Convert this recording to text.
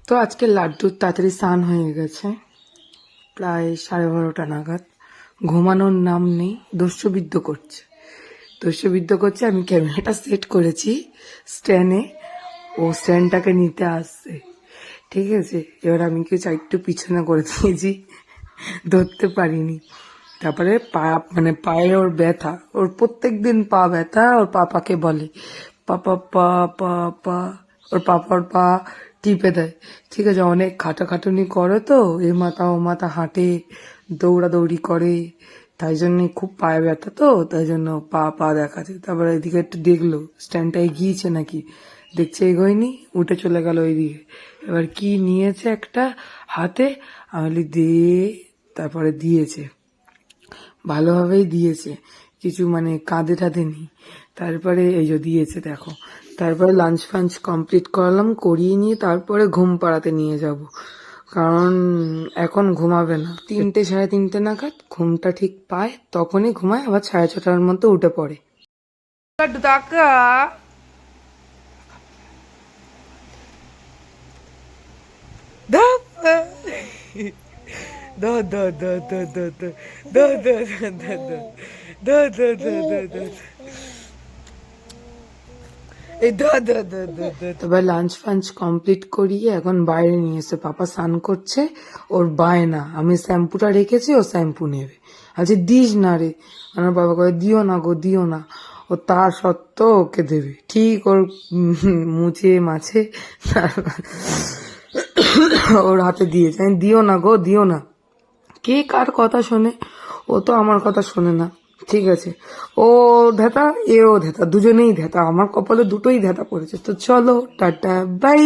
তো আজকে লাড্ডুর তাড়াতাড়ি স্নান হয়ে গেছে, প্রায় 12:30 নাগাদ। ঘুমানোর নাম নেই, দস্যুবিদ্য করছে। আমি ক্যামেরাটা সেট করেছি স্ট্যান্ডে, ও স্ট্যান্ডটাকে নিতে আসছে। ঠিক আছে, এবার আমি একটু পিছনে করে দিয়েছি, ধরতে পারিনি। তারপরে পায়ে ওর ব্যথা, ওর প্রত্যেকদিন পা ব্যথা। ওর পাপাকে বলে পাপা পা পা পা, ওর পা টিপে দেয়। ঠিক আছে, অনেক খাটাখাটুনি করে তো, এ মাথা ও মাথা হাঁটে, দৌড়াদৌড়ি করে, তাই জন্য খুব পায়ে ব্যথা তো, তাই জন্য পা দেখাচ্ছে। তারপরে এদিকে একটু দেখলো স্ট্যান্ডটা এগিয়েছে নাকি, দেখছে এগোয়নি, উঠে চলে গেল ওইদিকে। এবার কি নিয়েছে একটা হাতে, আমি দে, তারপরে দিয়েছে, ভালোভাবেই দিয়েছে, কিছু কাঁদে টাঁদে নেই। তারপরে এই যে দিয়েছে দেখো। তারপরে লাঞ্চ ফাঞ্চ কমপ্লিট করালাম, করিয়ে নিয়ে তারপরে ঘুম পাড়াতে নিয়ে যাব, কারণ এখন ঘুমাবে না। 3টে 3:30 নাগাদ ঘুমটা ঠিক পায়, তখনই ঘুমায়, আবার 6:30টার মধ্যে উঠে পড়ে। টাকা তবে লাঞ্চ ফাঞ্চ কমপ্লিট করিয়ে এখন বাইরে নিয়ে এসে পাপা স্নান করছে। ওর বায়না, আমি শ্যাম্পুটা রেখেছি, ও শ্যাম্পু নেবে। আচ্ছা দিস না রে, আমার বাবা করে দিও না গো, দিও না। ও তা সত্ত্বেও ওকে দেবে, ঠিক ওর মুছে মাছে ওর হাতে দিয়েছে। আমি দিও না গো, দিও না। কে কার কথা শোনে? ও তো আমার কথা শোনে না। ঠিক আছে, ও ধ্যাতা, এও ধ্যাতা, দুজনেই ধ্যাতা, আমার কপালে দুটোই ধ্যাতা পড়েছে। তো চলো, টাটা, বাই।